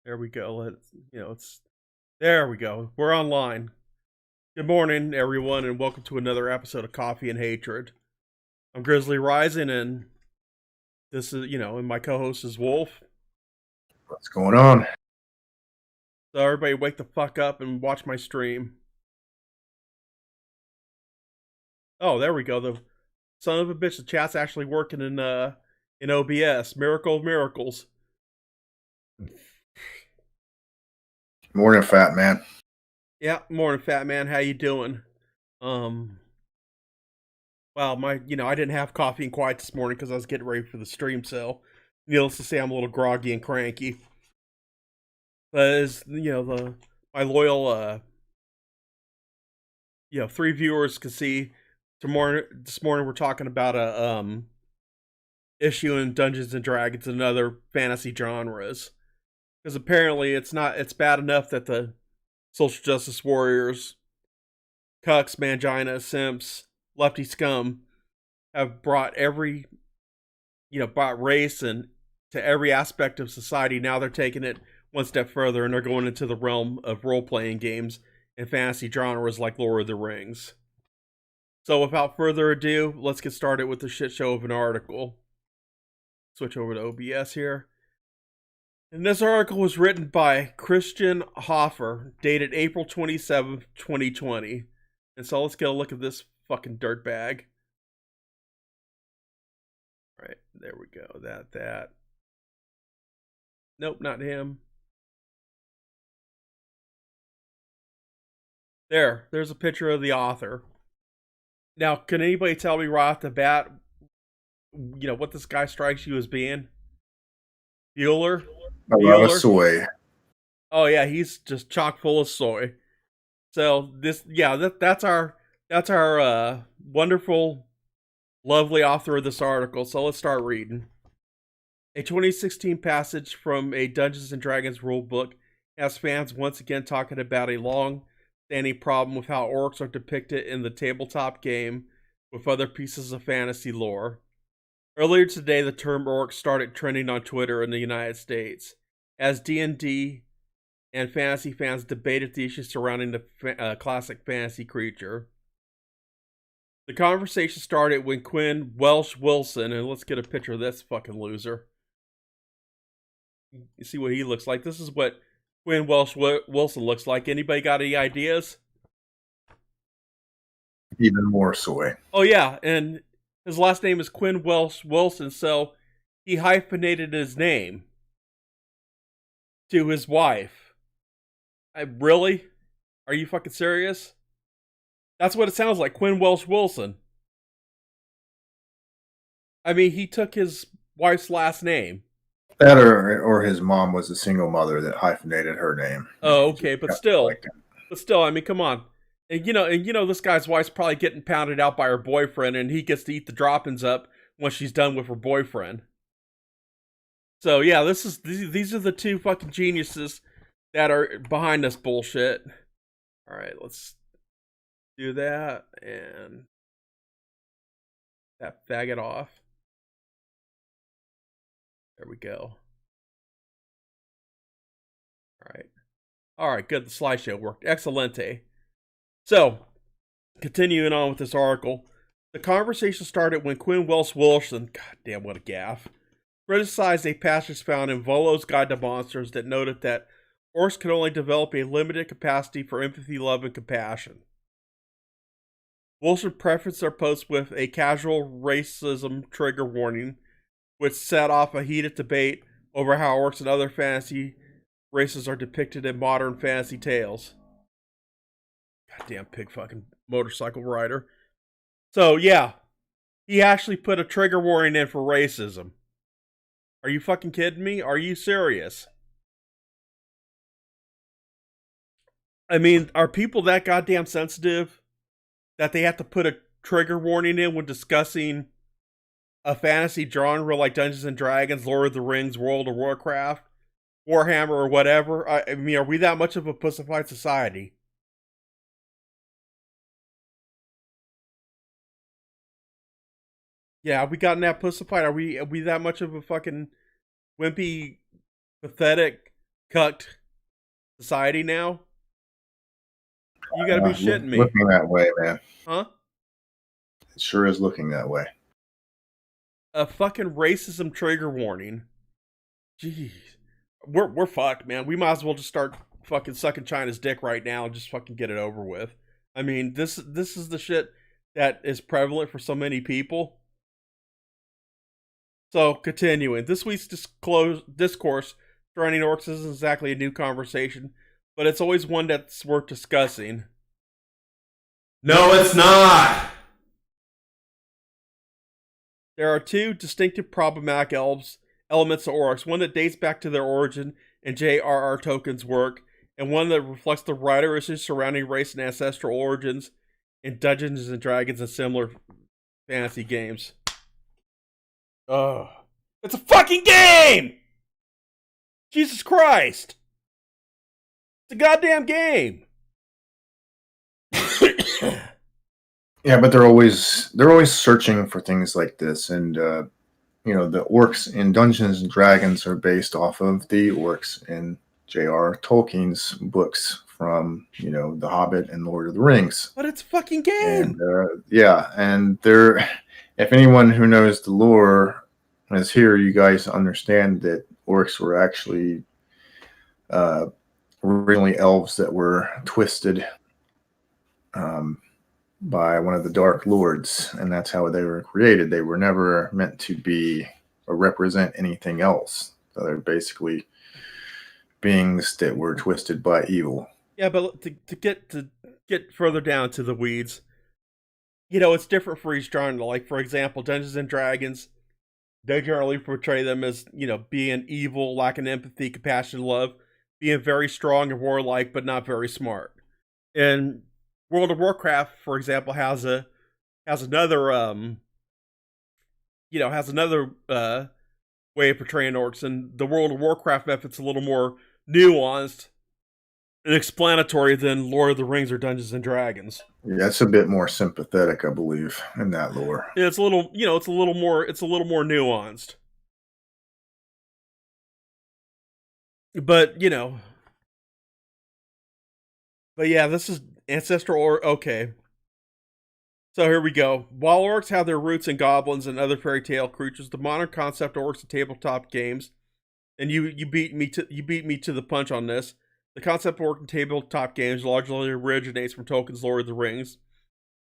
There we go. There we go. We're online. Good morning, everyone, and welcome to another episode of Coffee and Hatred. I'm Grizzly Rising, and this is, and my co-host is Wolf. What's going on? So everybody wake the fuck up and watch my stream. Oh, there we go. The son of a bitch, the chat's actually working in OBS. Miracle of miracles. Morning, fat man. Yeah, morning, fat man. How you doing? Well, I didn't have coffee and quiet this morning because I was getting ready for the stream, so needless to say, I'm a little groggy and cranky. But as my loyal 3 viewers can see, this morning we're talking about a issue in Dungeons and Dragons and other fantasy genres. Because apparently it's bad enough that the social justice warriors, cucks, mangina, simps, lefty scum have brought brought race and to every aspect of society. Now they're taking it one step further and they're going into the realm of role-playing games and fantasy genres like Lord of the Rings. So without further ado, let's get started with the shit show of an article. Switch over to OBS here. And this article was written by Christian Hoffer, dated April 27th, 2020. And so let's get a look at this fucking dirtbag. Alright, there we go. That. Nope, not him. There's a picture of the author. Now, can anybody tell me right off the bat, what this guy strikes you as being? Bueller? A lot of soy. Oh yeah, he's just chock full of soy. So that's our wonderful, lovely author of this article. So let's start reading. A 2016 passage from a Dungeons and Dragons rulebook has fans once again talking about a long-standing problem with how orcs are depicted in the tabletop game with other pieces of fantasy lore. Earlier today, the term orc started trending on Twitter in the United States, as D&D and fantasy fans debated the issues surrounding the classic fantasy creature. The conversation started when Quinn Welsh Wilson, and let's get a picture of this fucking loser. You see what he looks like. This is what Quinn Welsh Wilson looks like. Anybody got any ideas? Even more soy. Oh yeah, and his last name is Quinn Welsh Wilson, so he hyphenated his name to his wife. Really? Are you fucking serious? That's what it sounds like, Quinn Welsh Wilson. I mean, he took his wife's last name. That or his mom was a single mother that hyphenated her name. Oh, okay, but still, I mean, come on. And this guy's wife's probably getting pounded out by her boyfriend, and he gets to eat the droppings up when she's done with her boyfriend. So yeah, these are the two fucking geniuses that are behind this bullshit. All right, let's do that and that faggot off. There we go. All right, good. The slideshow worked. Excelente. So, continuing on with this article, the conversation started when Quinn Welsh Wilson, goddamn what a gaffe, criticized a passage found in Volo's Guide to Monsters that noted that orcs can only develop a limited capacity for empathy, love, and compassion. Wilson prefaced their post with a casual racism trigger warning, which set off a heated debate over how orcs and other fantasy races are depicted in modern fantasy tales. Goddamn pig fucking motorcycle rider. So yeah, he actually put a trigger warning in for racism. Are you fucking kidding me? Are you serious? I mean, are people that goddamn sensitive that they have to put a trigger warning in when discussing a fantasy genre like Dungeons and Dragons, Lord of the Rings, World of Warcraft, Warhammer, or whatever? I mean, are we that much of a pussified society? Yeah, have we gotten that pussified? Are we that much of a fucking wimpy, pathetic cucked society now. You got to be shitting me, Looking that way, man. huh? It sure is looking that way. A fucking racism trigger warning. Jeez, we're fucked, man. We might as well just start fucking sucking China's dick right now and just fucking get it over with. I mean, this is the shit that is prevalent for so many people. So, continuing, this week's discourse surrounding orcs isn't exactly a new conversation, but it's always one that's worth discussing. No, it's not! There are two distinctive problematic elements of orcs, one that dates back to their origin in J.R.R. Tolkien's work, and one that reflects the wider issues surrounding race and ancestral origins in Dungeons and Dragons and similar fantasy games. Ugh. It's a fucking game! Jesus Christ! It's a goddamn game! Yeah, but they're always searching for things like this, and you know, the orcs in Dungeons and Dragons are based off of the orcs in J.R. Tolkien's books from, you know, The Hobbit and Lord of the Rings. But it's a fucking game! And yeah, and they're, if anyone who knows the lore is here, you guys understand that orcs were actually originally elves that were twisted by one of the Dark Lords, and that's how they were created. They were never meant to be or represent anything else. So they're basically beings that were twisted by evil. Yeah, but to get further down to the weeds, you know, it's different for each genre. Like, for example, Dungeons and Dragons, they generally portray them as, you know, being evil, lacking empathy, compassion, love, being very strong and warlike, but not very smart. And World of Warcraft, for example, has another way of portraying orcs, and the World of Warcraft method's a little more nuanced and explanatory than Lord of the Rings or Dungeons and Dragons. Yeah, it's a bit more sympathetic, I believe, in that lore. Yeah, it's a little more nuanced. But, you know, but yeah, this is ancestral or okay. So here we go. While orcs have their roots in goblins and other fairy tale creatures, the modern concept of orcs in tabletop games, and you beat me to the punch on this. The concept of orc in tabletop games largely originates from Tolkien's Lord of the Rings.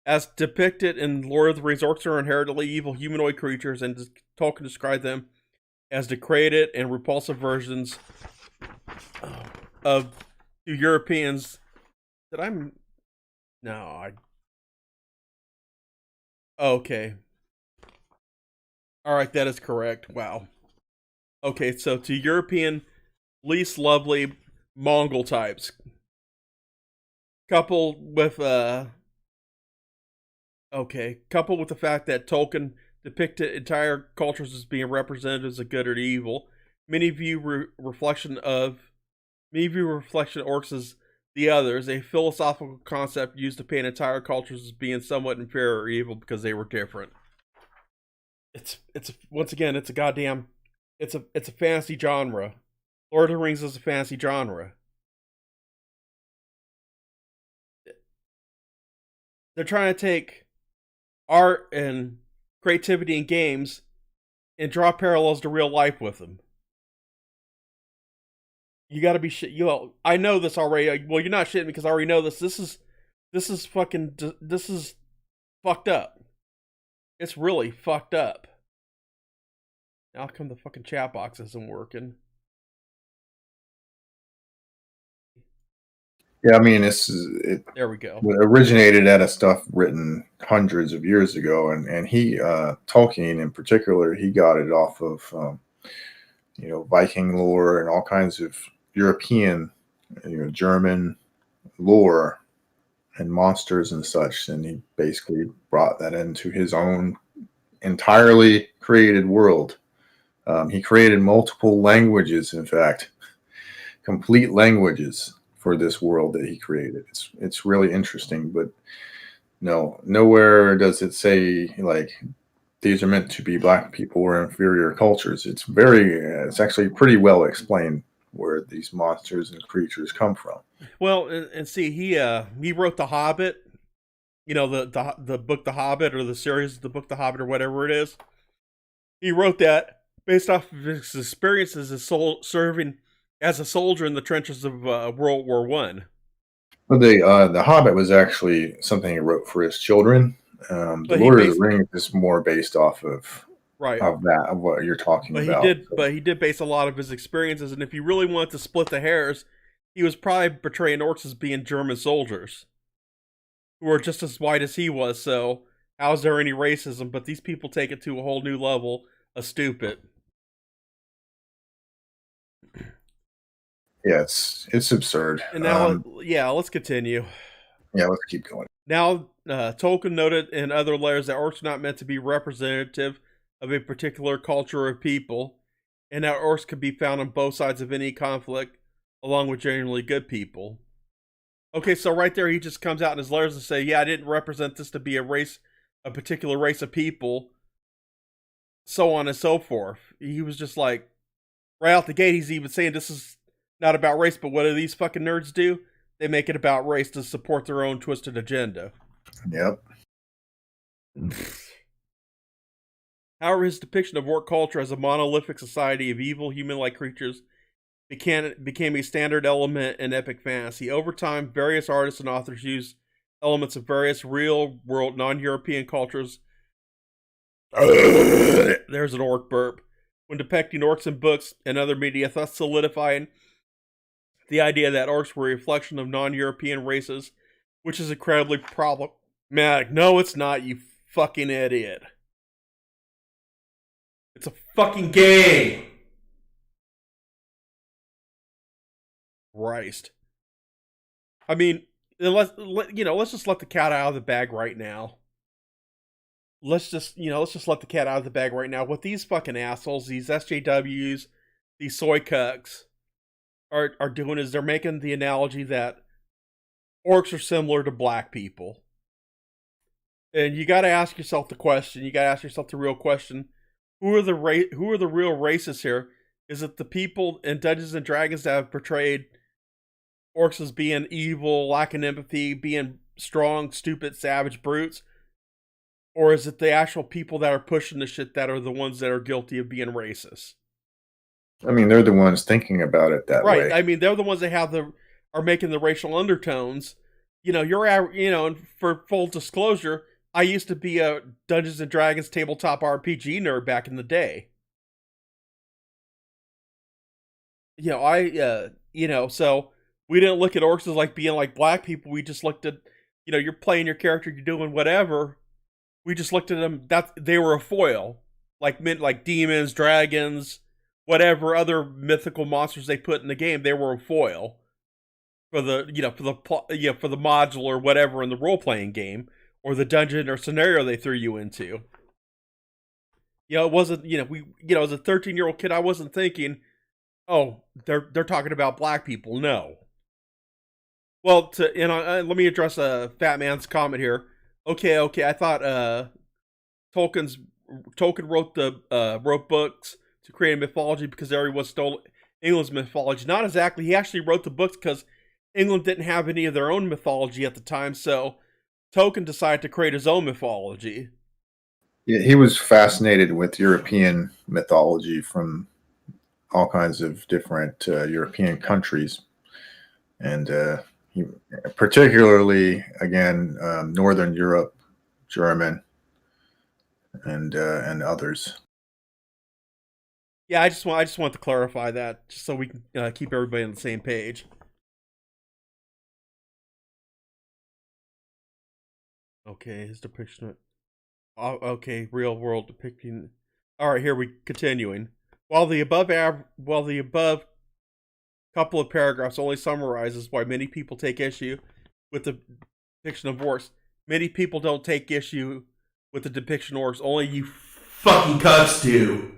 As depicted in Lord of the Rings, orcs are inherently evil humanoid creatures, and Tolkien described them as degraded and repulsive versions of Europeans. Okay. Alright, that is correct. Wow. Okay, so to European least lovely Mongol types. Coupled with the fact that Tolkien depicted entire cultures as being representatives of good or evil, many view reflection of orcs as the others, a philosophical concept used to paint entire cultures as being somewhat inferior or evil because they were different. It's a fantasy genre. Lord of the Rings is a fantasy genre. They're trying to take art and creativity in games and draw parallels to real life with them. You gotta be shit. I know this already. Well, you're not shitting me because I already know this. This is fucked up. It's really fucked up. Now how come the fucking chat box isn't working? Yeah, I mean, There we go. originated out of stuff written hundreds of years ago, and he Tolkien in particular, he got it off of you know, Viking lore and all kinds of European, you know, German lore and monsters and such, and he basically brought that into his own entirely created world. He created multiple languages, in fact, complete languages for this world that he created. It's really interesting, but no, nowhere does it say like these are meant to be black people or inferior cultures. It's actually pretty well explained where these monsters and creatures come from. Well, and see, he wrote The Hobbit. You know, the book The Hobbit, or the series The Book The Hobbit, or whatever it is. He wrote that based off of his experiences as serving as a soldier in the trenches of World War One. But the Hobbit was actually something he wrote for his children. The Lord of the Rings is more based off of of what you're talking about. But he did base a lot of his experiences, and if you really wanted to split the hairs, he was probably portraying orcs as being German soldiers who were just as white as he was. So how is there any racism? But these people take it to a whole new level of stupid. Yeah, it's absurd. And now, let's continue. Yeah, let's keep going. Now, Tolkien noted in other layers that orcs are not meant to be representative of a particular culture or people, and that orcs could be found on both sides of any conflict, along with genuinely good people. Okay, so right there, he just comes out in his layers and say, "Yeah, I didn't represent this to be a particular race of people, so on and so forth." He was just like, right out the gate, he's even saying this is not about race, but what do these fucking nerds do? They make it about race to support their own twisted agenda. Yep. However, his depiction of orc culture as a monolithic society of evil, human-like creatures became a standard element in epic fantasy. Over time, various artists and authors used elements of various real-world non-European cultures. There's an orc burp. When depicting orcs in books and other media, thus solidifying the idea that orcs were a reflection of non-European races, which is incredibly problematic. No, it's not, you fucking idiot. It's a fucking game. Christ. I mean, let's just let the cat out of the bag right now. Let's just let the cat out of the bag right now. What these fucking assholes, these SJWs, these soy cucks are doing is they're making the analogy that orcs are similar to black people. And you got to ask yourself the question. You got to ask yourself the real question: Who are the real racists here? Is it the people in Dungeons and Dragons that have portrayed orcs as being evil, lacking empathy, being strong, stupid, savage brutes? Or is it the actual people that are pushing the shit that are the ones that are guilty of being racist? I mean, they're the ones thinking about it that way. Right. I mean, they're the ones that are making the racial undertones. And for full disclosure, I used to be a Dungeons and Dragons tabletop RPG nerd back in the day. So we didn't look at orcs as like being like black people. We just looked at, you're playing your character, you're doing whatever. We just looked at them, that they were a foil. Like demons, dragons, whatever other mythical monsters they put in the game, they were a foil for the module or whatever in the role-playing game, or the dungeon or scenario they threw you into. It wasn't, as a 13-year-old kid, I wasn't thinking, oh, they're talking about black people. No. Well, let me address Fat Man's comment here. Okay, I thought Tolkien wrote books to create a mythology because everyone stole England's mythology. Not exactly. He actually wrote the books because England didn't have any of their own mythology at the time, so Tolkien decided to create his own mythology. Yeah, he was fascinated with European mythology from all kinds of different European countries, and he particularly, again, Northern Europe, German, and others. Yeah, I just want to clarify that, just so we can keep everybody on the same page. Okay, his depiction of... okay, real world depicting... Alright, here we continuing. While the above couple of paragraphs only summarizes why many people take issue with the depiction of orcs, many people don't take issue with the depiction of orcs, only you fucking cuts do.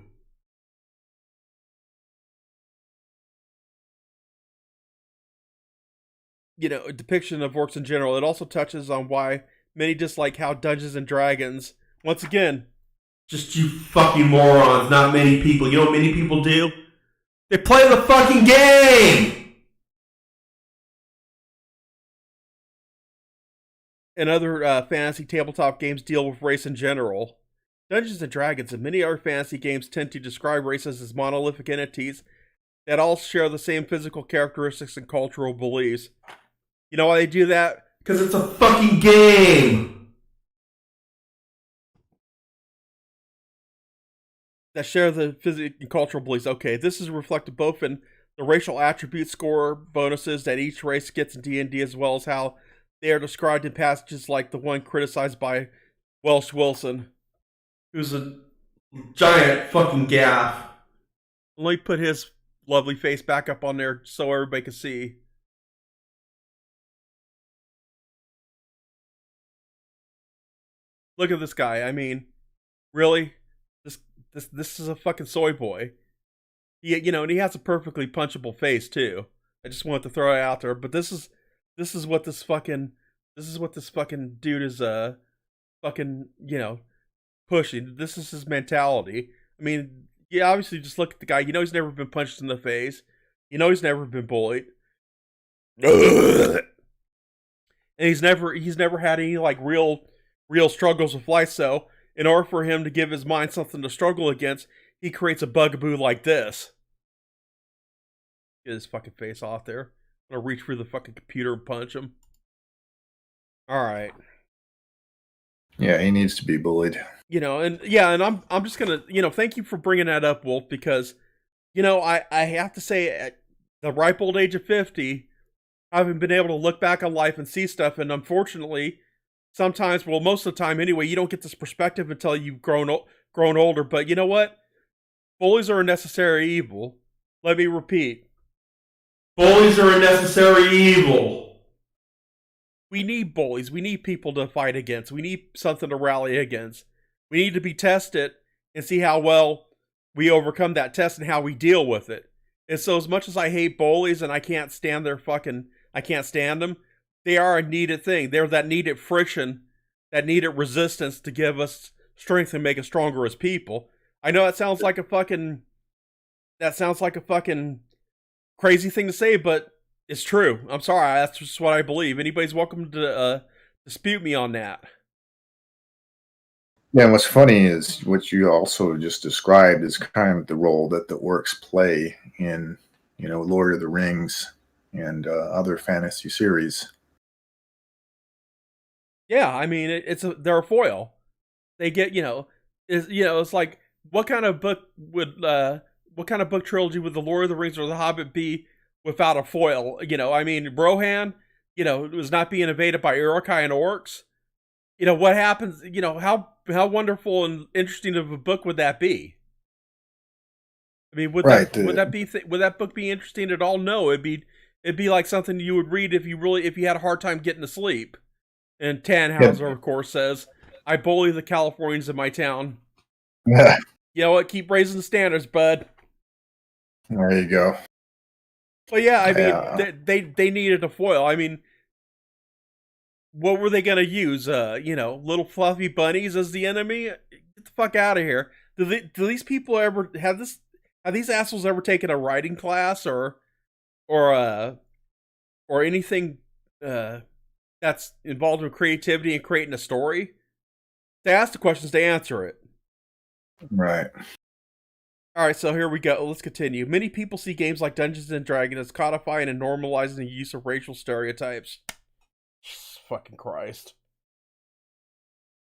A depiction of orcs in general. It also touches on why many dislike how Dungeons and Dragons, once again, just you fucking morons, not many people. You know what many people do? They play the fucking game! And other fantasy tabletop games deal with race in general. Dungeons & Dragons and many other fantasy games tend to describe races as monolithic entities that all share the same physical characteristics and cultural beliefs. You know why they do that? Because it's a fucking game! That share the physical and cultural beliefs. Okay, this is reflected both in the racial attribute score bonuses that each race gets in D&D, as well as how they are described in passages like the one criticized by Welsh Wilson. Who's a giant fucking gaff. Let me put his lovely face back up on there so everybody can see. Look at this guy. I mean, really? This is a fucking soy boy. And he has a perfectly punchable face too. I just wanted to throw it out there. But this is what this fucking dude is fucking pushing. This is his mentality. I mean, you obviously just look at the guy. You know he's never been punched in the face. You know he's never been bullied. And he's never had any like real struggles with life. So in order for him to give his mind something to struggle against, he creates a bugaboo like this. Get his fucking face off there. I'm gonna reach through the fucking computer and punch him. Alright. Yeah, he needs to be bullied. And I'm just gonna, thank you for bringing that up, Wolf, because, I have to say, at the ripe old age of 50, having been able to look back on life and see stuff, and unfortunately, sometimes, well, most of the time anyway, you don't get this perspective until you've grown older. But you know what? Bullies are a necessary evil. Let me repeat. Bullies are a necessary evil. We need bullies. We need people to fight against. We need something to rally against. We need to be tested and see how well we overcome that test and how we deal with it. And so as much as I hate bullies and I can't stand them, they are a needed thing. They're that needed friction, that needed resistance to give us strength and make us stronger as people. I know that sounds like a fucking crazy thing to say, but it's true. I'm sorry, that's just what I believe. Anybody's welcome to dispute me on that. Yeah, and what's funny is what you also just described is kind of the role that the orcs play in, Lord of the Rings and other fantasy series. Yeah, I mean, they're a foil. They get, it's like, what kind of book trilogy would the Lord of the Rings or the Hobbit be without a foil? I mean, Rohan, was not being invaded by Uruk-hai and orcs. What happens? How wonderful and interesting of a book would that be? I mean, would that book be interesting at all? No, it'd be like something you would read if you had a hard time getting to sleep. And Tannhauser, of course, says, "I bully the Californians in my town." Yeah. You know what? Keep raising the standards, bud. There you go. But yeah, I mean, they needed a foil. I mean, what were they gonna use? Little fluffy bunnies as the enemy? Get the fuck out of here. Do these people ever have these assholes ever taken a writing class or anything that's involved in creativity and creating a story? They ask the questions, they answer it. Right. Alright, so here we go. Let's continue. Many people see games like Dungeons & Dragons as codifying and normalizing the use of racial stereotypes. Fucking Christ.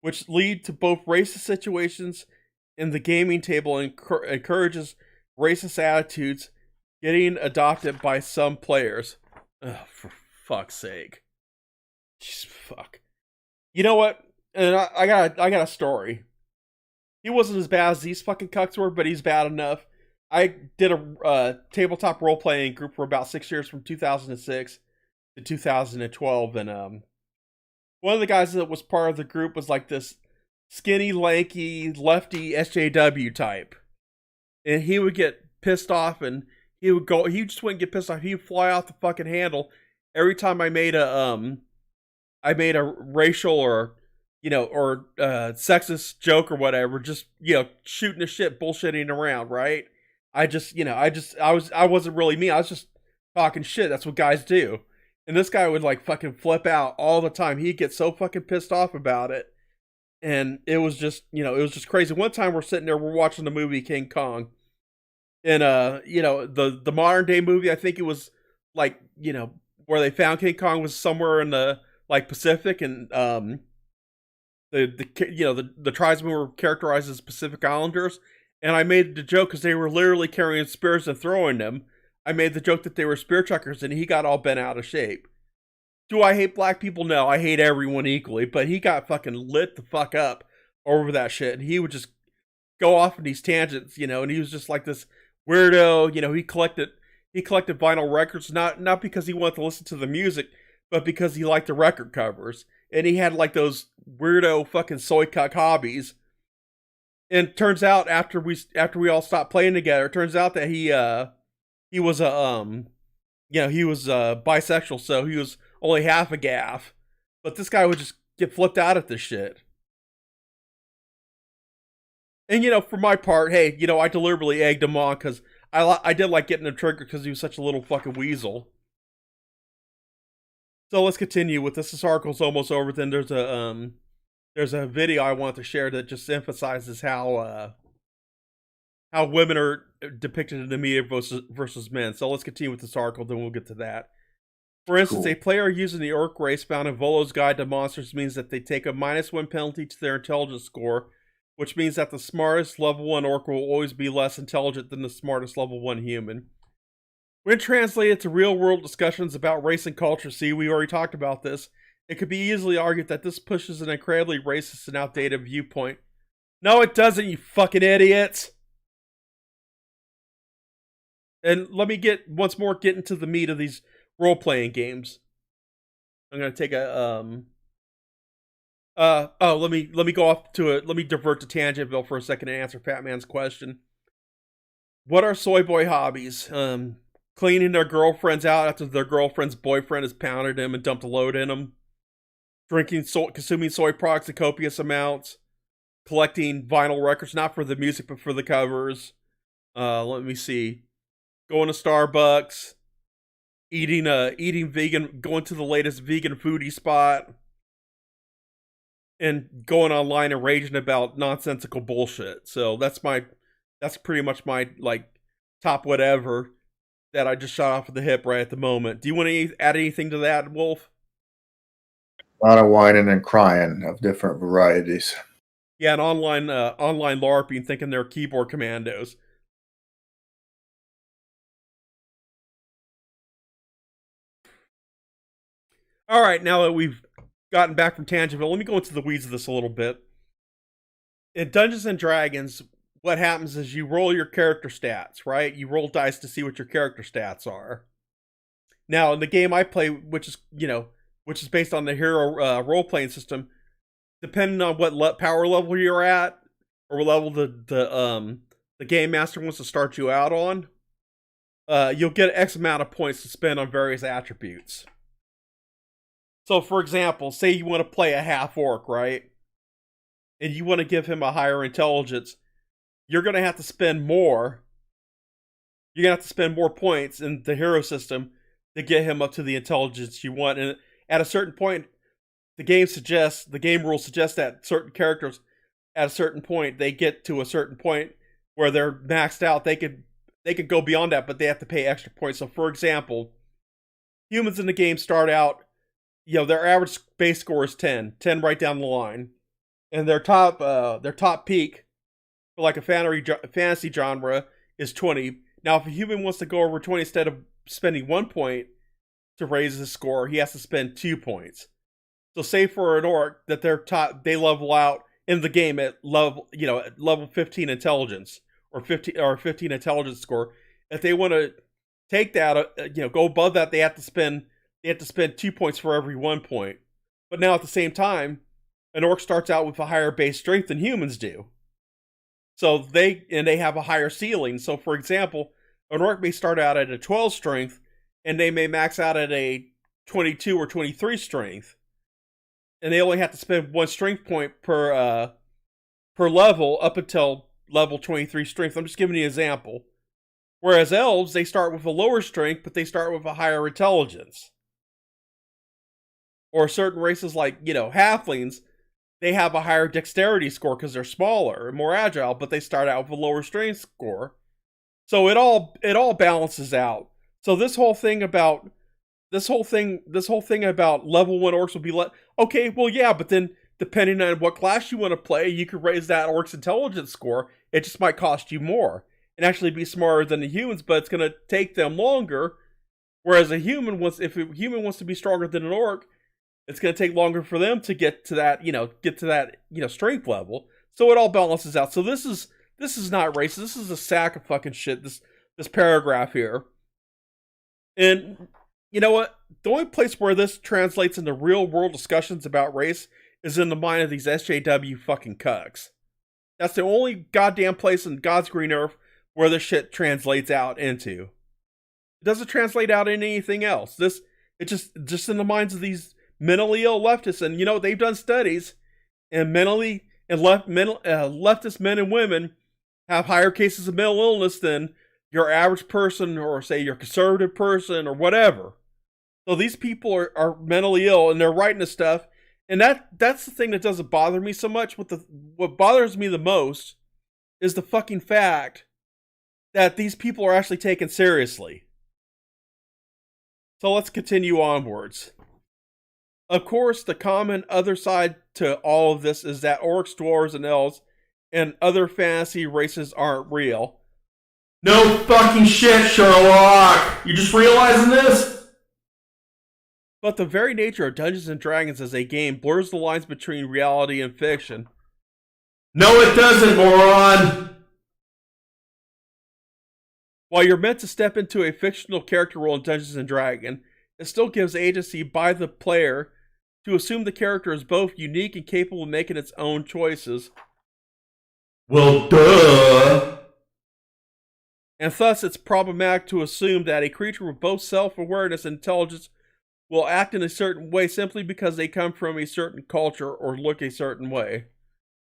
Which lead to both racist situations in the gaming table and encourages racist attitudes getting adopted by some players. Ugh, for fuck's sake. Just fuck. You know what? And I got a story. He wasn't as bad as these fucking cucks were, but he's bad enough. I did a tabletop role-playing group for about 6 years, from 2006 to 2012, and one of the guys that was part of the group was like this skinny, lanky, lefty SJW type. And he would get pissed off, and he just wouldn't get pissed off. He would fly off the fucking handle every time I made a racial or sexist joke or whatever, just, shooting the shit, bullshitting around, right? I wasn't really me. I was just talking shit. That's what guys do. And this guy would like fucking flip out all the time. He'd get so fucking pissed off about it. And it was just, it was just crazy. One time we're sitting there, we're watching the movie King Kong. And the modern day movie, I think it was like, where they found King Kong was somewhere in the like Pacific, and the tribesmen were characterized as Pacific Islanders. And I made the joke because they were literally carrying spears and throwing them. I made the joke that they were spear chuckers, and he got all bent out of shape. Do I hate black people? No, I hate everyone equally. But he got fucking lit the fuck up over that shit, and he would just go off on these tangents, and he was just like this weirdo. He collected vinyl records, not because he wanted to listen to the music, but because he liked the record covers, and he had like those weirdo fucking soy cuck hobbies. And turns out after we all stopped playing together, it turns out that he was he was bisexual, so he was only half a gaff. But this guy would just get flipped out at this shit. And for my part, hey, I deliberately egged him on because I did like getting him triggered because he was such a little fucking weasel. So let's continue with this. This article's almost over. Then there's a video I want to share that just emphasizes how women are depicted in the media versus men. So let's continue with this article, then we'll get to that. For instance, cool. A player using the Orc race found in Volo's Guide to Monsters means that they take a -1 penalty to their intelligence score, which means that the smartest level 1 Orc will always be less intelligent than the smartest level 1 human. When translated to real-world discussions about race and culture, see, we already talked about this, it could be easily argued that this pushes an incredibly racist and outdated viewpoint. No, it doesn't, you fucking idiots! And let me get into the meat of these role-playing games. I'm gonna take a let me go off to it. Let me divert to Tangentville for a second and answer Fat Man's question. What are soy boy hobbies? Cleaning their girlfriends out after their girlfriend's boyfriend has pounded him and dumped a load in them. Consuming soy products in copious amounts. Collecting vinyl records, not for the music but for the covers. Let me see. Going to Starbucks. Eating vegan, going to the latest vegan foodie spot. And going online and raging about nonsensical bullshit. So that's pretty much my like top whatever that I just shot off of the hip right at the moment. Do you want to add anything to that, Wolf? A lot of whining and crying of different varieties. Yeah, and online LARPing, thinking they're keyboard commandos. All right, now that we've gotten back from Tangentville, let me go into the weeds of this a little bit. In Dungeons and Dragons, what happens is you roll your character stats, right? You roll dice to see what your character stats are. Now, in the game I play, which is based on the hero role-playing system, depending on what power level you're at, or what level the game master wants to start you out on, you'll get X amount of points to spend on various attributes. So, for example, say you want to play a half-orc, right? And you want to give him a higher intelligence, you're going to have to spend more. You're going to have to spend more points in the hero system to get him up to the intelligence you want. And at a certain point, the game rules suggest that certain characters, at a certain point, they get to a certain point where they're maxed out. They could go beyond that, but they have to pay extra points. So, for example, humans in the game start out, their average base score is 10 right down the line, and their top peak for like a fantasy genre is 20. Now, if a human wants to go over 20, instead of spending 1 point to raise his score, he has to spend 2 points. So, say for an orc that they level out in the game at level 15 intelligence or 15 intelligence score. If they want to take that, go above that, they have to spend 2 points for every 1 point. But now at the same time, an orc starts out with a higher base strength than humans do. So they have a higher ceiling. So for example, an orc may start out at a 12 strength, and they may max out at a 22 or 23 strength. And they only have to spend 1 strength point per level up until level 23 strength. I'm just giving you an example. Whereas elves, they start with a lower strength, but they start with a higher intelligence. Or certain races like, halflings, they have a higher dexterity score because they're smaller and more agile, but they start out with a lower strength score. So it all balances out. So this whole thing about level 1 orcs will be okay, well yeah, but then depending on what class you want to play, you could raise that orc's intelligence score. It just might cost you more and actually be smarter than the humans, but it's going to take them longer. Whereas if a human wants to be stronger than an orc, it's going to take longer for them to get to that strength level. So it all balances out. So this is not racist. This is a sack of fucking shit. This paragraph here. And you know what? The only place where this translates into real world discussions about race is in the mind of these SJW fucking cucks. That's the only goddamn place in God's green earth where this shit translates out into. It doesn't translate out into anything else. Just in the minds of these mentally ill leftists, and they've done studies, and leftist men and women have higher cases of mental illness than your average person, or say your conservative person, or whatever. So these people are mentally ill, and they're writing this stuff, and that's the thing that doesn't bother me so much. What bothers me the most is the fucking fact that these people are actually taken seriously. So let's continue onwards. Of course, the common other side to all of this is that orcs, dwarves, and elves and other fantasy races aren't real. No fucking shit, Sherlock! You just realizing this? But the very nature of Dungeons & Dragons as a game blurs the lines between reality and fiction. No, it doesn't, moron! While you're meant to step into a fictional character role in Dungeons & Dragons, it still gives agency by the player to assume the character is both unique and capable of making its own choices. Well, duh! And thus, it's problematic to assume that a creature with both self-awareness and intelligence will act in a certain way simply because they come from a certain culture or look a certain way.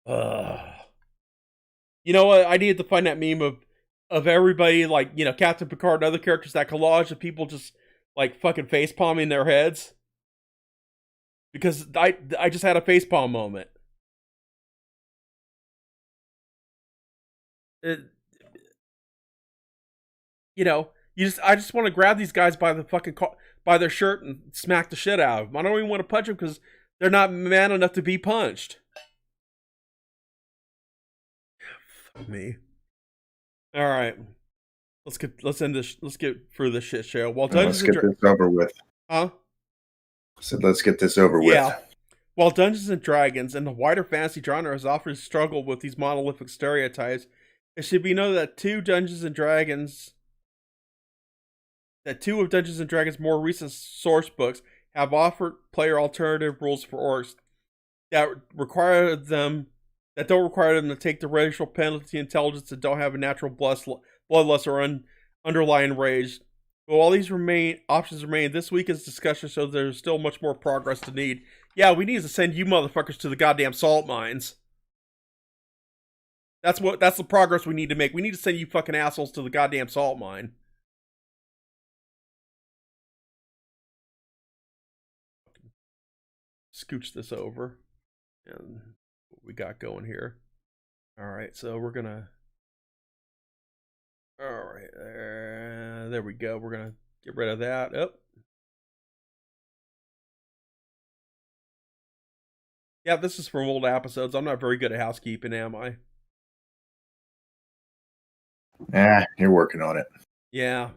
You know what? I needed to find that meme of everybody, like, Captain Picard and other characters, that collage of people just, like, fucking facepalming their heads. Because I just had a facepalm moment. I just want to grab these guys by the fucking by their shirt and smack the shit out of them. I don't even want to punch them because they're not man enough to be punched. Fuck me. All right, let's end this. Let's get through this shit show. Let's get this over with. Huh? So let's get this over with. Yeah. While Dungeons & Dragons and the wider fantasy genre has often struggled with these monolithic stereotypes, it should be noted that two of Dungeons & Dragons' more recent source books have offered player alternative rules for orcs that don't require them to take the racial penalty intelligence and don't have a natural bloodlust or underlying rage. But while these options remain, this week's discussion shows there's still much more progress to need. Yeah, we need to send you motherfuckers to the goddamn salt mines. That's the progress we need to make. We need to send you fucking assholes to the goddamn salt mine. Scooch this over. And what we got going here. Alright, so we're gonna... Alright, there we go. We're gonna get rid of that. Oh. Yeah, this is from old episodes. I'm not very good at housekeeping, am I? You're working on it. Yeah.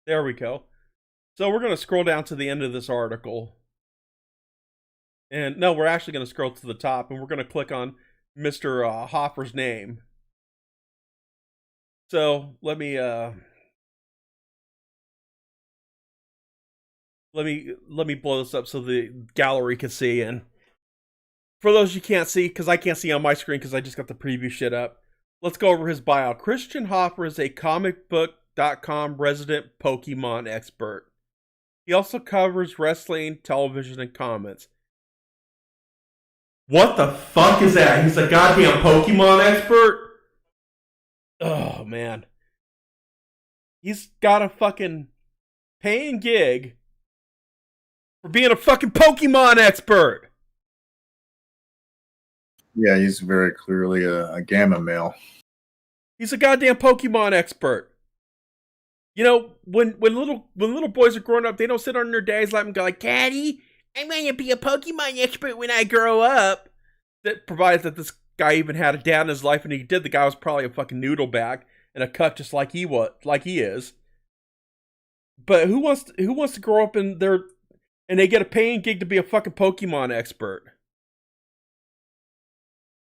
There we go. So we're going to scroll down to the end of this article. And no, we're actually going to scroll to the top, and we're going to click on Mr. Hoffer's name. So let me blow this up so the gallery can see. And for those you can't see, because I can't see on my screen because I just got the preview shit up, let's go over his bio. Christian Hoffer is a comicbook.com resident Pokemon expert. He also covers wrestling, television, and comics. What the fuck is that? He's a goddamn Pokemon expert? Oh, man. He's got a fucking paying gig for being a fucking Pokemon expert. Yeah, he's very clearly a gamma male. He's a goddamn Pokemon expert. You know, when little boys are growing up, they don't sit on their dad's lap and go like, "Daddy, I'm going to be a Pokemon expert when I grow up." That provides that this guy even had a dad in his life, and he did. The guy was probably a fucking noodle bag and a cuck just like he is. But who wants to grow up and they get a paying gig to be a fucking Pokemon expert?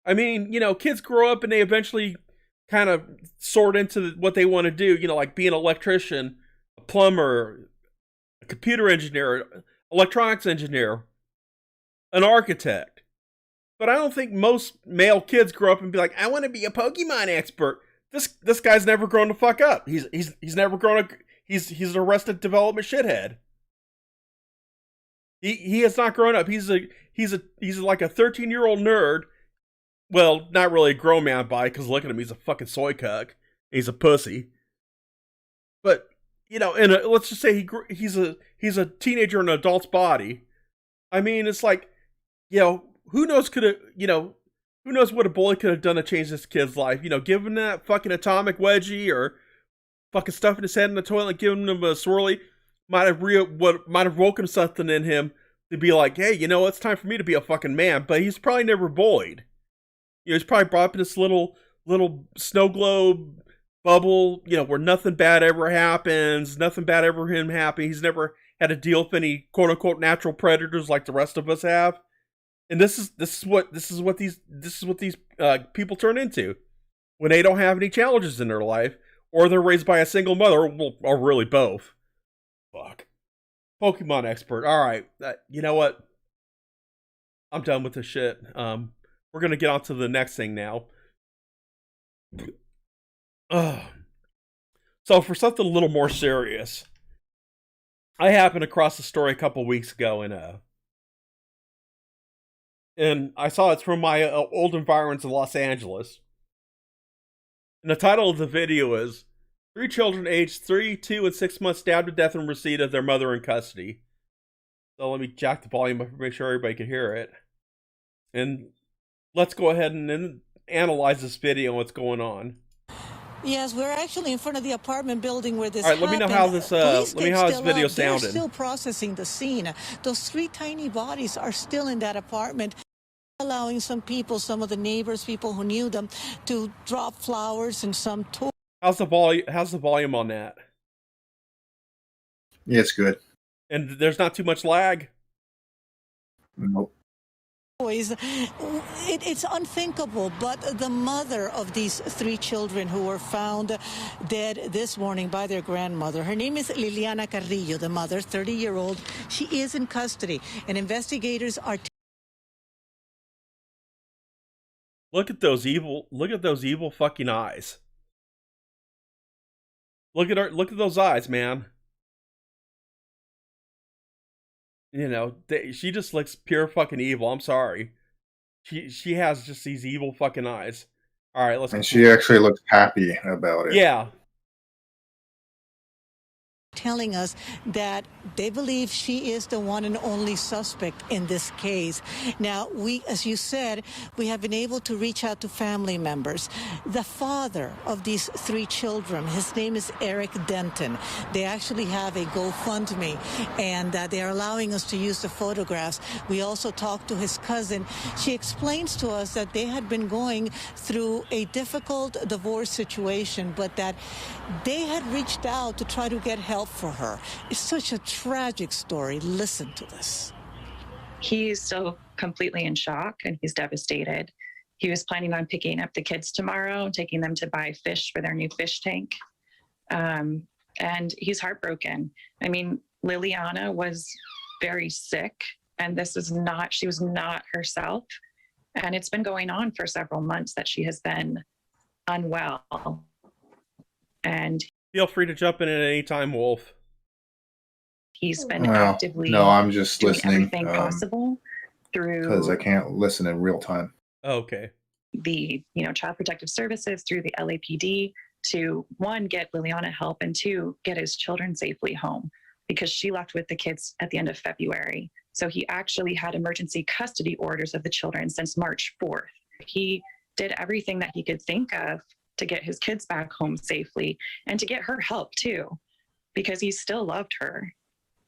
I mean, you know, kids grow up and they eventually kind of sort into what they want to do, you know, like being an electrician, a plumber, a computer engineer, electronics engineer, an architect. But I don't think most male kids grow up and be like, I want to be a Pokemon expert. This guy's never grown the fuck up. He's never grown up. He's an Arrested Development shithead. He has not grown up. He's like a 13-year-old nerd. Well, not really a grown man by, because look at him, he's a fucking soy cuck. He's a pussy. But, you know, let's just say he's a teenager in an adult's body. I mean, it's like, you know, who knows what a bully could have done to change this kid's life? You know, give him that fucking atomic wedgie or fucking stuffing his head in the toilet, giving him a swirly, might have woken something in him to be like, hey, you know, it's time for me to be a fucking man. But he's probably never bullied. You know, he's probably brought up in this little snow globe bubble, you know, where nothing bad ever happens, nothing bad ever him happen. He's never had to deal with any quote unquote natural predators like the rest of us have. And this is what these people turn into when they don't have any challenges in their life, or they're raised by a single mother, or really both. Fuck. Pokemon expert. All right, you know what? I'm done with this shit. We're gonna get on to the next thing now. So for something a little more serious, I happened across a story a couple weeks ago, and I saw it's from my old environs in Los Angeles. And the title of the video is 3 children aged 3, 2, and 6 months stabbed to death in receipt of their mother in custody. So let me jack the volume up and make sure everybody can hear it. And let's go ahead and analyze this video and what's going on. Yes, we're actually in front of the apartment building where this happened. All right, let me know how this video sounded. They're still processing the scene. Those 3 tiny bodies are still in that apartment, allowing some of the neighbors, people who knew them, to drop flowers and some toys. How's the volume on that? Yeah, it's good. And there's not too much lag? Nope. It's unthinkable, but the mother of these 3 children who were found dead this morning by their grandmother, her name is Liliana Carrillo, the mother, 30-year-old. She is in custody, and investigators are... Look at those evil fucking eyes. Look at those eyes, man. You know, she just looks pure fucking evil. I'm sorry. She has just these evil fucking eyes. All right, let's. And she actually looks happy about it. Yeah. Telling us that they believe she is the one and only suspect in this case. Now, as you said, we have been able to reach out to family members. The father of these 3 children, his name is Eric Denton. They actually have a GoFundMe, and they are allowing us to use the photographs. We also talked to his cousin. She explains to us that they had been going through a difficult divorce situation, but that they had reached out to try to get help for her. It's such a tragic story. Listen to this. He's still completely in shock and he's devastated. He was planning on picking up the kids tomorrow, taking them to buy fish for their new fish tank. And he's heartbroken. I mean, Liliana was very sick, and she was not herself. And it's been going on for several months that she has been unwell. And feel free to jump in at any time, Wolf. He's been actively no, I'm just doing listening. everything possible because I through can't listen in real time. Okay. the Child Protective Services, through the LAPD, to one, get Liliana help, and two, get his children safely home, because she left with the kids at the end of February. So he actually had emergency custody orders of the children since March 4th. He did everything that he could think of to get his kids back home safely and to get her help too, because he still loved her,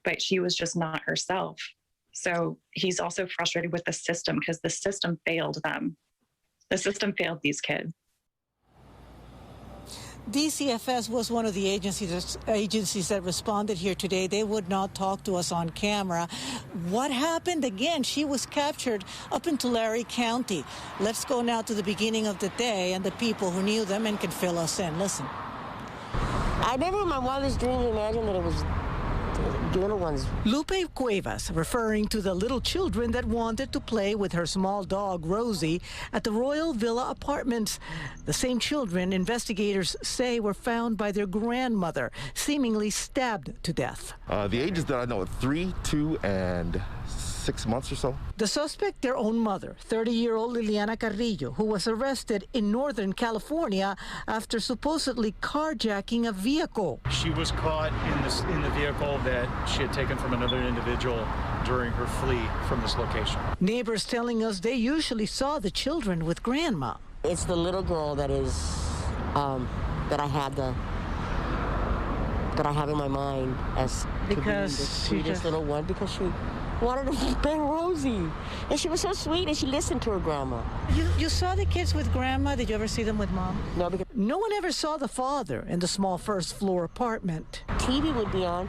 but she was just not herself. So he's also frustrated with the system because the system failed them. The system failed these kids. DCFS was one of the agencies that responded here today. They would not talk to us on camera. What happened? Again, she was captured up in Tulare County. Let's go now to the beginning of the day and the people who knew them and can fill us in. Listen. I never in my wildest dreams imagined that it was the little ones. Lupe Cuevas, referring to the little children that wanted to play with her small dog, Rosie, at the Royal Villa Apartments. The same children investigators say were found by their grandmother, seemingly stabbed to death. The ages that I know are 3, 2, and 6 months or so. The suspect, their own mother, 30-year-old Liliana Carrillo, who was arrested in Northern California after supposedly carjacking a vehicle. She was caught in the vehicle that she had taken from another individual during her flee from this location. Neighbors telling us they usually saw the children with grandma. It's the little girl that is that I have in my mind as Because the she sweetest just little one, because she wanted to bang Rosie, and she was so sweet, and she listened to her grandma. You saw the kids with grandma. Did you ever see them with mom? No, because No one ever saw the father in the small first-floor apartment. TV would be on,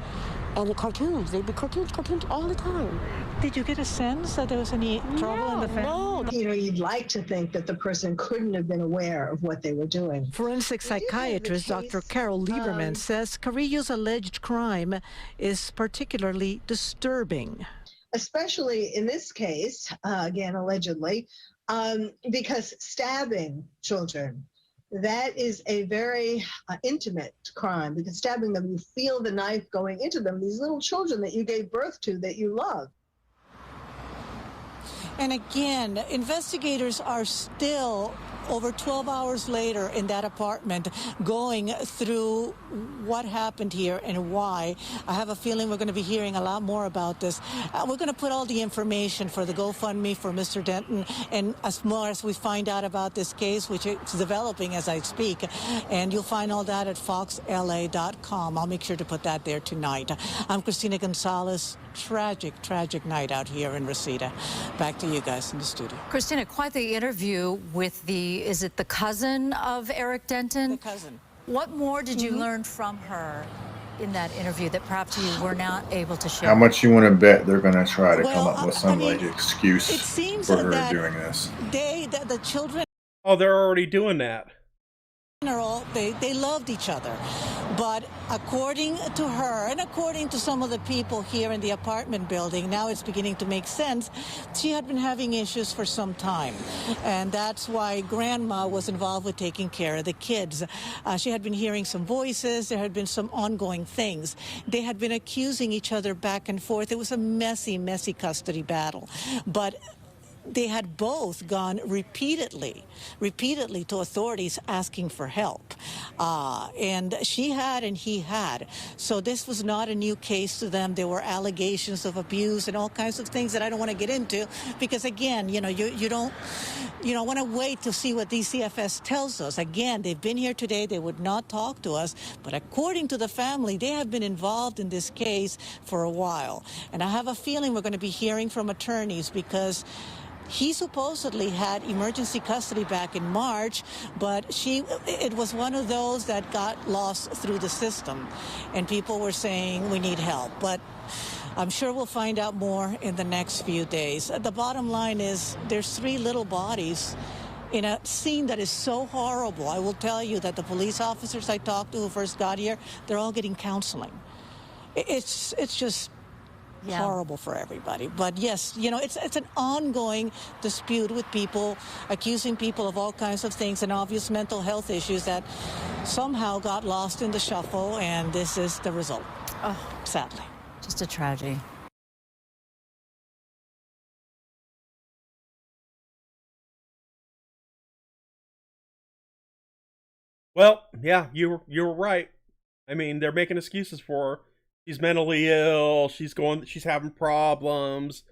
and the cartoons. They'd be cartoons all the time. Did you get a sense that there was any trouble in the family? No. You'd like to think that the person couldn't have been aware of what they were doing. Forensic psychiatrist Dr. Carol Lieberman says Carrillo's alleged crime is particularly disturbing. Especially in this case, again, allegedly, because stabbing children, that is a very intimate crime, because stabbing them, you feel the knife going into them, these little children that you gave birth to, that you love. And again, investigators are still over 12 hours later in that apartment going through what happened here and why. I have a feeling we're going to be hearing a lot more about this. We're going to put all the information for the GoFundMe for Mr. Denton, and as more as we find out about this case, which is developing as I speak, and you'll find all that at foxla.com. I'll make sure to put that there tonight. I'm Christina Gonzalez. Tragic night out here in Reseda. Back to you guys in the studio. Christina, quite the interview with is it the cousin of Eric Denton? The cousin. What more did you learn from her in that interview that perhaps you were not able to share? How much you want to bet they're going to try to come Well, up with some I mean, excuse it seems for her that doing this? The children Oh, they're already doing that. they loved each other, but according to her and according to some of the people here in the apartment building, now it's beginning to make sense. She had been having issues for some time, and that's why grandma was involved with taking care of the kids. She had been hearing some voices. There had been some ongoing things. They had been accusing each other back and forth. It was a messy custody battle, but they had both gone repeatedly to authorities asking for help. And she had and he had. So this was not a new case to them. There were allegations of abuse and all kinds of things that I don't want to get into because, again, you don't want to wait to see what DCFS tells us. Again, they've been here today. They would not talk to us. But according to the family, they have been involved in this case for a while. And I have a feeling we're going to be hearing from attorneys because he supposedly had emergency custody back in March, but it was one of those that got lost through the system. And people were saying, we need help. But I'm sure we'll find out more in the next few days. The bottom line is there's 3 little bodies in a scene that is so horrible. I will tell you that the police officers I talked to who first got here, they're all getting counseling. It's just horrible for everybody. But yes, it's an ongoing dispute with people, accusing people of all kinds of things and obvious mental health issues that somehow got lost in the shuffle, and this is the result. Oh, sadly. Just a tragedy. Well, yeah, you're right. I mean, they're making excuses for her. She's mentally ill. She's having problems,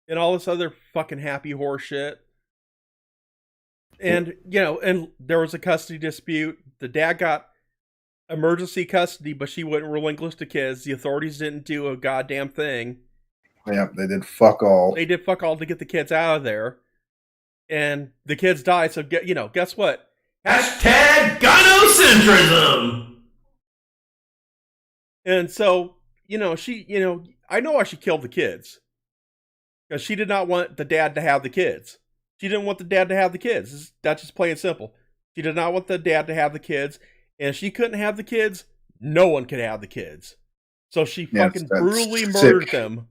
and all this other fucking happy horse shit. And and there was a custody dispute. The dad got emergency custody, but she wouldn't relinquish the kids. The authorities didn't do a goddamn thing. Yeah, they did fuck all. They did fuck all to get the kids out of there, and the kids died. So guess what? Hashtag gynocentrism. And so I know why she killed the kids, because she did not want the dad to have the kids. She didn't want the dad to have the kids. That's just plain and simple. She did not want the dad to have the kids, and if she couldn't have the kids, no one could have the kids. So she fucking brutally murdered them.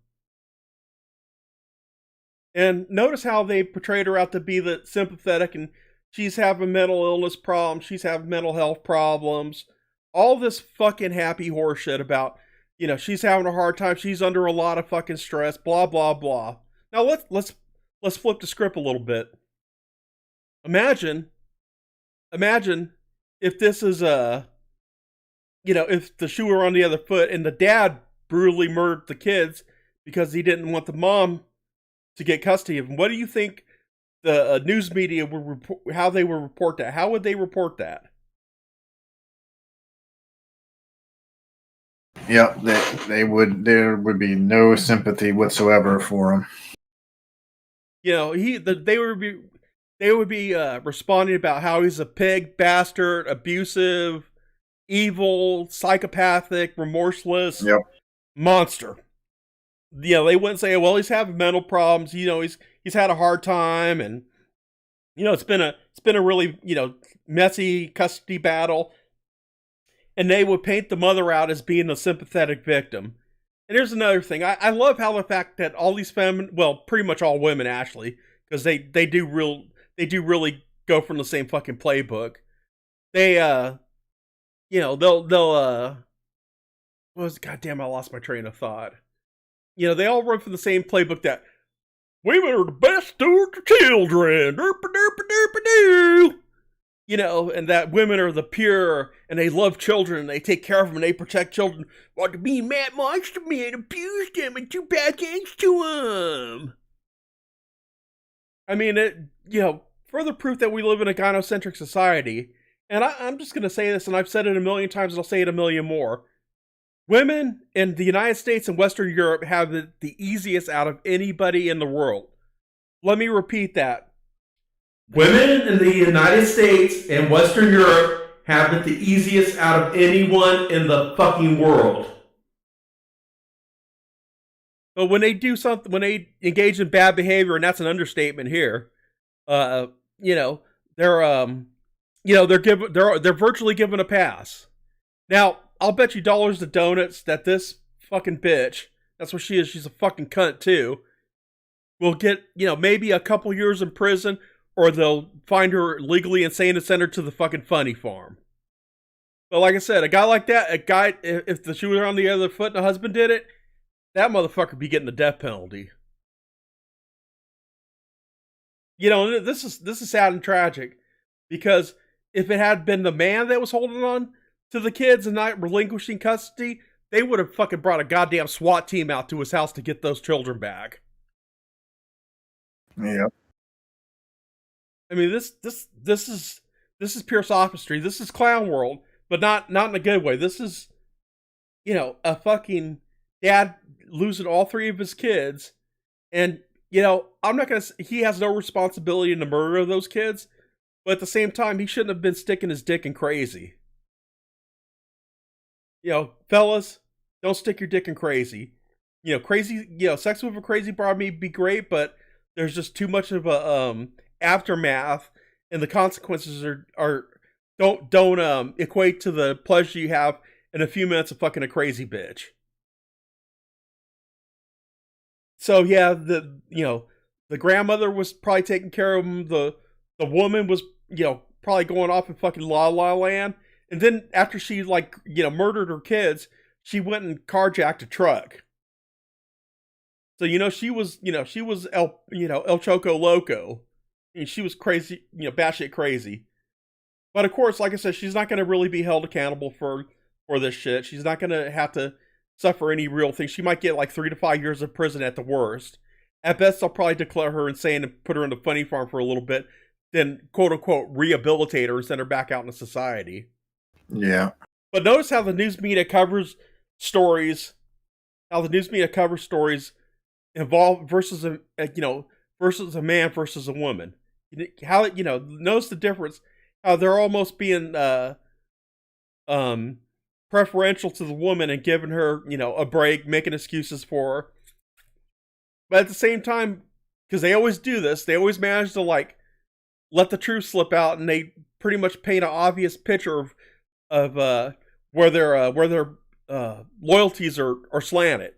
And notice how they portrayed her out to be the sympathetic, and she's having mental illness problems, she's having mental health problems, all this fucking happy horseshit about, she's having a hard time, she's under a lot of fucking stress, blah blah blah. Now let's flip the script a little bit. Imagine if this is if the shoe were on the other foot and the dad brutally murdered the kids because he didn't want the mom to get custody of them. What do you think the news media would report? How they would report that? How would they report that? Yeah, they would. There would be no sympathy whatsoever for him. They would be responding about how he's a pig, bastard, abusive, evil, psychopathic, remorseless monster. They wouldn't say, well, he's having mental problems. He's had a hard time, and it's been a really messy custody battle. And they would paint the mother out as being a sympathetic victim. And here's another thing. I love how the fact that all these pretty much all women actually, because they do really go from the same fucking playbook. They goddamn, I lost my train of thought. They all run from the same playbook that women are the best stewards of children. And that women are the pure and they love children and they take care of them and they protect children. While the mean mad monster man abused them and do bad things to them. I mean, further proof that we live in a gynocentric society. And I'm just going to say this, and I've said it a million times and I'll say it a million more. Women in the United States and Western Europe have it the easiest out of anybody in the world. Let me repeat that. Women in the United States and Western Europe have it the easiest out of anyone in the fucking world. But when they do something, when they engage in bad behavior, and that's an understatement here, they're virtually given a pass. Now, I'll bet you dollars to donuts that this fucking bitch, that's what she is, she's a fucking cunt too, will get, maybe a couple years in prison, or they'll find her legally insane and send her to the fucking funny farm. But like I said, a guy like that, if the shoe was on the other foot and the husband did it, that motherfucker be getting the death penalty. This is sad and tragic, because if it had been the man that was holding on to the kids and not relinquishing custody, they would have fucking brought a goddamn SWAT team out to his house to get those children back. Yeah. I mean, this is pure sophistry. This is clown world, but not in a good way. This is, a fucking dad losing all three of his kids, and I'm not gonna. He has no responsibility in the murder of those kids, but at the same time, he shouldn't have been sticking his dick in crazy. Fellas, don't stick your dick in crazy. Crazy. Sex with a crazy broad may be great, but there's just too much of a aftermath, and the consequences don't equate to the pleasure you have in a few minutes of fucking a crazy bitch. So yeah, the grandmother was probably taking care of him. The woman was probably going off in fucking La La Land. And then after she murdered her kids, she went and carjacked a truck. So she was El Choco Loco. And she was crazy, batshit crazy. But of course, like I said, she's not going to really be held accountable for this shit. She's not going to have to suffer any real thing. She might get like 3 to 5 years of prison at the worst. At best, they'll probably declare her insane and put her in the funny farm for a little bit, then quote unquote rehabilitate her and send her back out into society. Yeah. But notice how the news media covers stories. How the news media covers stories involve versus a versus a man versus a woman. How notice the difference. How they're almost being preferential to the woman and giving her a break, making excuses for her. But at the same time, because they always do this, they always manage to like let the truth slip out, and they pretty much paint an obvious picture of where their loyalties are slanted.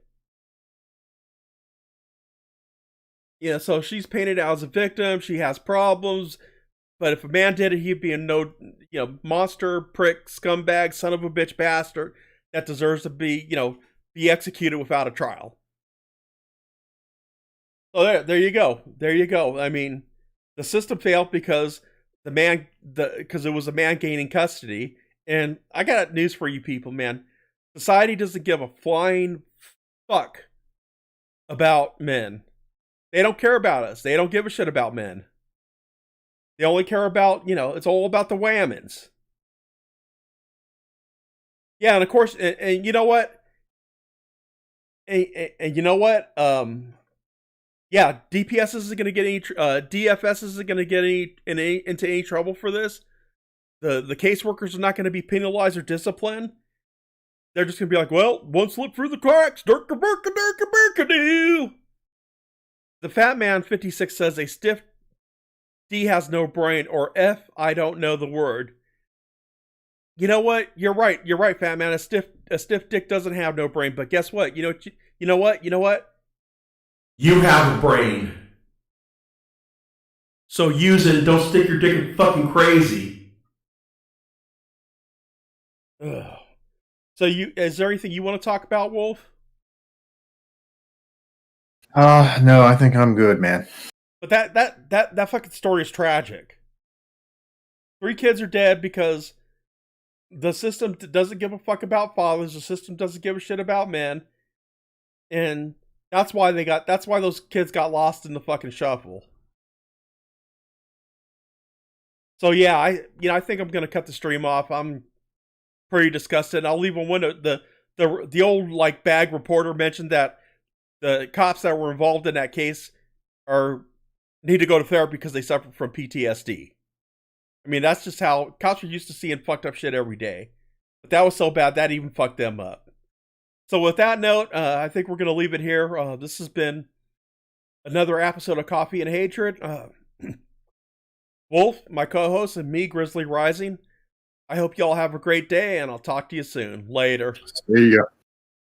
Yeah, so she's painted out as a victim. She has problems, but if a man did it, he'd be a monster, prick, scumbag, son of a bitch, bastard that deserves to be executed without a trial. So there you go. There you go. I mean, the system failed because because it was a man gaining custody. And I got news for you people, man. Society doesn't give a flying fuck about men. They don't care about us. They don't give a shit about men. They only care about, it's all about the whammons. Yeah, and of course, and you know what? And you know what? Yeah, DPS isn't going to get any, DFS isn't going to get into any trouble for this. The caseworkers are not going to be penalized or disciplined. They're just going to be like, well, one slip through the cracks, dirka-burka-durka-burka-doo. The Fat Man 56 says a stiff D has no brain, or F, I don't know the word. You know what? You're right, Fat Man. A stiff dick doesn't have no brain, but guess what? You know what? You have a brain. So use it and don't stick your dick in fucking crazy. Ugh. So is there anything you want to talk about, Wolf? No, I think I'm good, man. But that fucking story is tragic. 3 kids are dead because the system doesn't give a fuck about fathers. The system doesn't give a shit about men. And that's why those kids got lost in the fucking shuffle. So yeah, I think I'm gonna cut the stream off. I'm pretty disgusted. I'll leave a window. The old like bag reporter mentioned that the cops that were involved in that case need to go to therapy because they suffer from PTSD. I mean, that's just how cops are used to seeing fucked up shit every day. But that was so bad that even fucked them up. So with that note, I think we're going to leave it here. This has been another episode of Coffee and Hatred. Wolf, my co-host, and me, Grizzly Rising. I hope y'all have a great day, and I'll talk to you soon. Later. There you go.